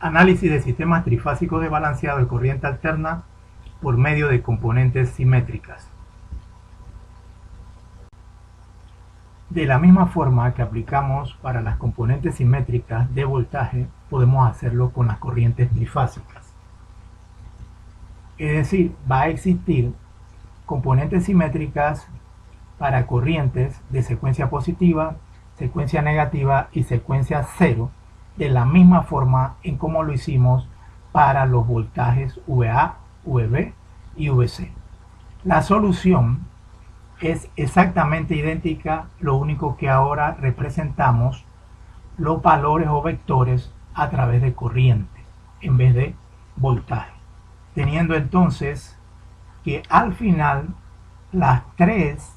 Análisis de sistemas trifásicos de balanceado de corriente alterna por medio de componentes simétricas. De la misma forma que aplicamos para las componentes simétricas de voltaje, podemos hacerlo con las corrientes trifásicas. Es decir, va a existir componentes simétricas para corrientes de secuencia positiva, secuencia negativa y secuencia cero, de la misma forma en como lo hicimos para los voltajes VA, VB y VC. La solución es exactamente idéntica, lo único que ahora representamos los valores o vectores a través de corrientes en vez de voltaje, teniendo entonces que al final las tres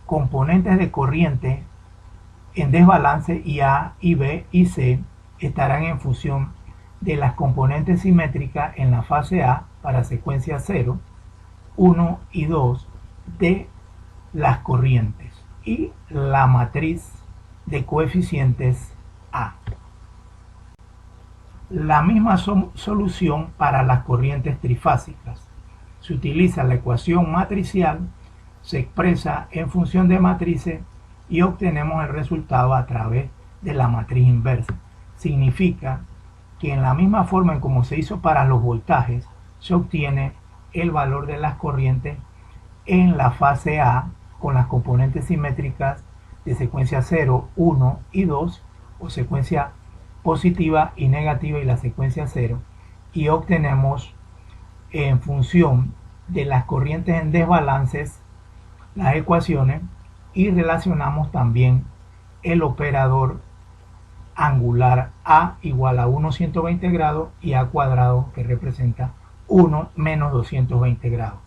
componentes de corriente en desbalance IA, IB y C estarán en función de las componentes simétricas en la fase A para secuencia 0, 1 y 2 de las corrientes y la matriz de coeficientes A. La misma solución para las corrientes trifásicas. Se utiliza la ecuación matricial, se expresa en función de matrices y obtenemos el resultado a través de la matriz inversa. Significa que en la misma forma en como se hizo para los voltajes, se obtiene el valor de las corrientes en la fase A con las componentes simétricas de secuencia 0, 1 y 2, o secuencia positiva y negativa y la secuencia 0, y obtenemos en función de las corrientes en desbalances las ecuaciones y relacionamos también el operador angular A igual a 1 120 grados y A cuadrado, que representa 1 menos 220 grados.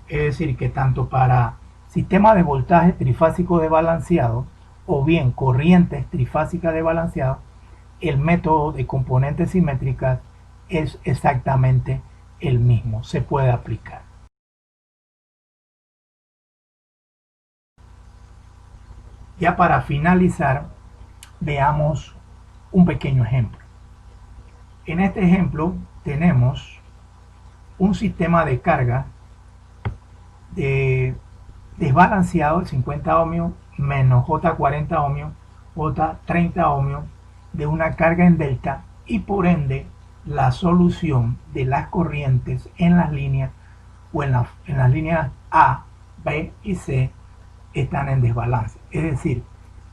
Es decir, que tanto para sistemas de voltaje trifásico de balanceado o bien corrientes trifásicas de balanceado, el método de componentes simétricas es exactamente el mismo, se puede aplicar. Ya para finalizar, veamos un pequeño ejemplo. En este ejemplo tenemos un sistema de carga de desbalanceado, el 50 ohmios menos J40 ohmios, J30 ohmios, de una carga en delta, y por ende la solución de las corrientes en las líneas o en las líneas A, B y C están en desbalance. Es decir,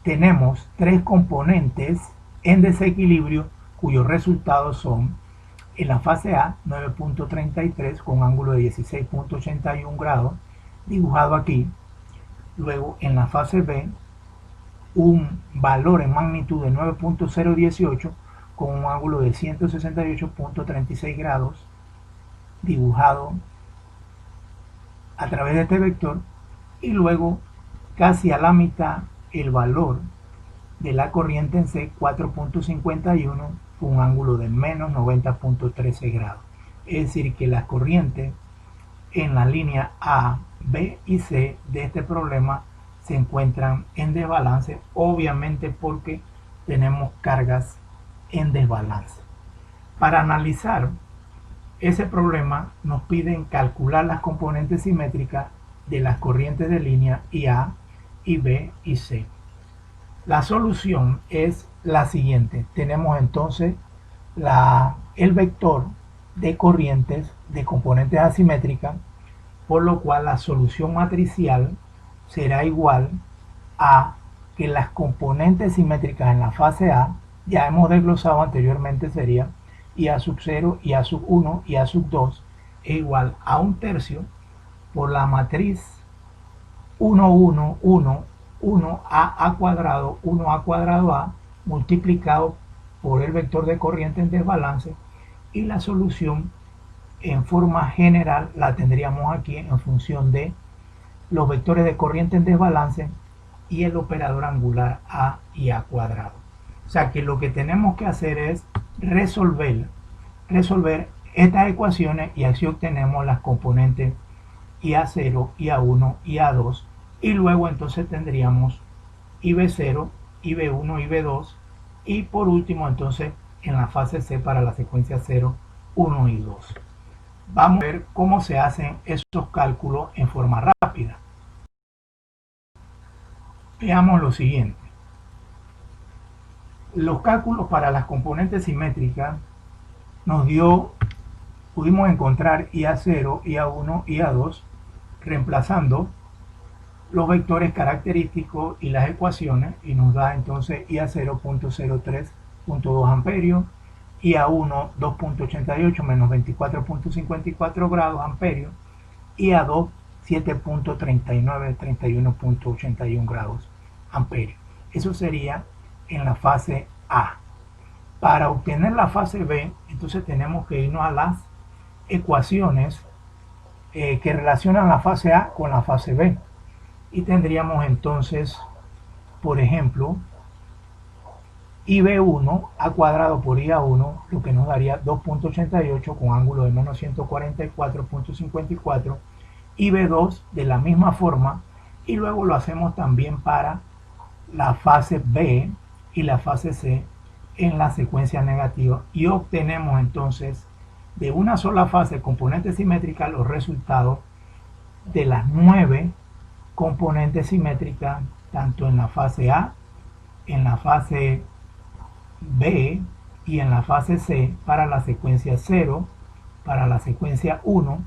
tenemos tres componentes en desequilibrio cuyos resultados son: en la fase A 9.33 con ángulo de 16.81 grados, dibujado aquí. Luego en la fase B un valor en magnitud de 9.018 con un ángulo de 168.36 grados, dibujado a través de este vector. Y luego casi a la mitad el valor de la corriente en C, 4.51 con un ángulo de menos 90.13 grados. Es decir, que las corrientes en la línea A, B y C de este problema se encuentran en desbalance, obviamente porque tenemos cargas en desbalance. Para analizar ese problema nos piden calcular las componentes simétricas de las corrientes de línea IA, IB y C. La solución es la siguiente. Tenemos entonces el vector de corrientes de componentes asimétricas, por lo cual la solución matricial será igual a que las componentes simétricas en la fase A, ya hemos desglosado anteriormente, sería IA sub 0, IA sub 1, IA sub 2, es igual a 1/3 por la matriz 1, 1, 1, 1A cuadrado, 1A cuadrado A, multiplicado por el vector de corriente en desbalance, y la solución en forma general la tendríamos aquí en función de los vectores de corriente en desbalance y el operador angular A y A cuadrado. O sea que lo que tenemos que hacer es resolver estas ecuaciones, y así obtenemos las componentes IA0, IA1, IA2, y luego entonces tendríamos IB0, IB1, IB2, y por último entonces en la fase C para la secuencia 0, 1 y 2. Vamos a ver cómo se hacen esos cálculos en forma rápida. Veamos lo siguiente. Los cálculos para las componentes simétricas pudimos encontrar IA0, IA1 y IA2 reemplazando los vectores característicos y las ecuaciones, y nos da entonces IA0 0.03.2 amperios, IA1 2.88 menos 24.54 grados amperios, IA2 7.39 31.81 grados amperios. Eso sería en la fase A. Para obtener la fase B, entonces tenemos que irnos a las ecuaciones que relacionan la fase A con la fase B. Y tendríamos entonces, por ejemplo, IB1 a cuadrado por IA1, lo que nos daría 2.88 con ángulo de menos 144.54, IB2 de la misma forma, y luego lo hacemos también para la fase B y la fase C en la secuencia negativa, y obtenemos entonces de una sola fase componente simétrica los resultados de las 9 componentes simétricas, tanto en la fase A, en la fase B y en la fase C para la secuencia 0, para la secuencia 1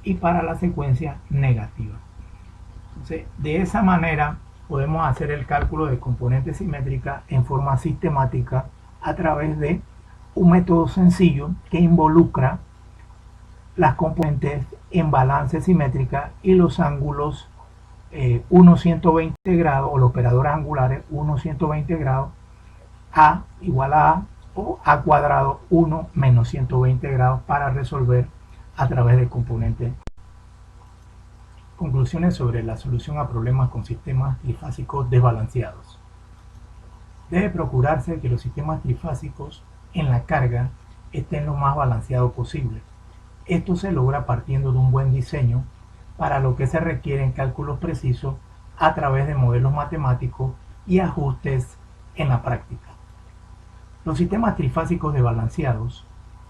y para la secuencia negativa. Entonces, de esa manera podemos hacer el cálculo de componentes simétricas en forma sistemática a través de un método sencillo que involucra las componentes en balance simétrica y los ángulos 1 120 grados, o los operadores angulares 1 120 grados, A igual a A, o A cuadrado 1 menos 120 grados, para resolver a través de componentes. Conclusiones sobre la solución a problemas con sistemas trifásicos desbalanceados. Debe procurarse que los sistemas trifásicos en la carga estén lo más balanceados posible. Esto se logra partiendo de un buen diseño, para lo que se requieren cálculos precisos a través de modelos matemáticos y ajustes en la práctica. Los sistemas trifásicos desbalanceados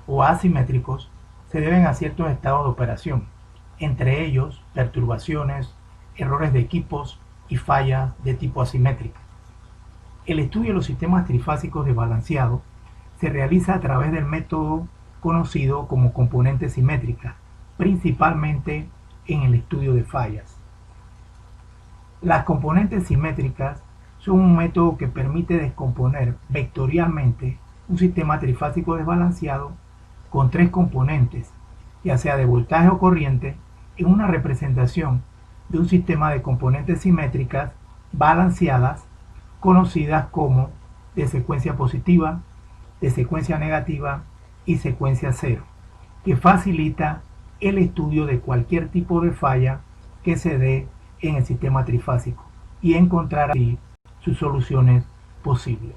o asimétricos se deben a ciertos estados de operación, entre ellos perturbaciones, errores de equipos y fallas de tipo asimétrica. El estudio de los sistemas trifásicos desbalanceados se realiza a través del método conocido como componentes simétricas, principalmente en el estudio de fallas. Las componentes simétricas son un método que permite descomponer vectorialmente un sistema trifásico desbalanceado con 3 componentes, ya sea de voltaje o corriente, en una representación de un sistema de componentes simétricas balanceadas, conocidas como de secuencia positiva, de secuencia negativa y secuencia cero, que facilita el estudio de cualquier tipo de falla que se dé en el sistema trifásico y encontrar así sus soluciones posibles.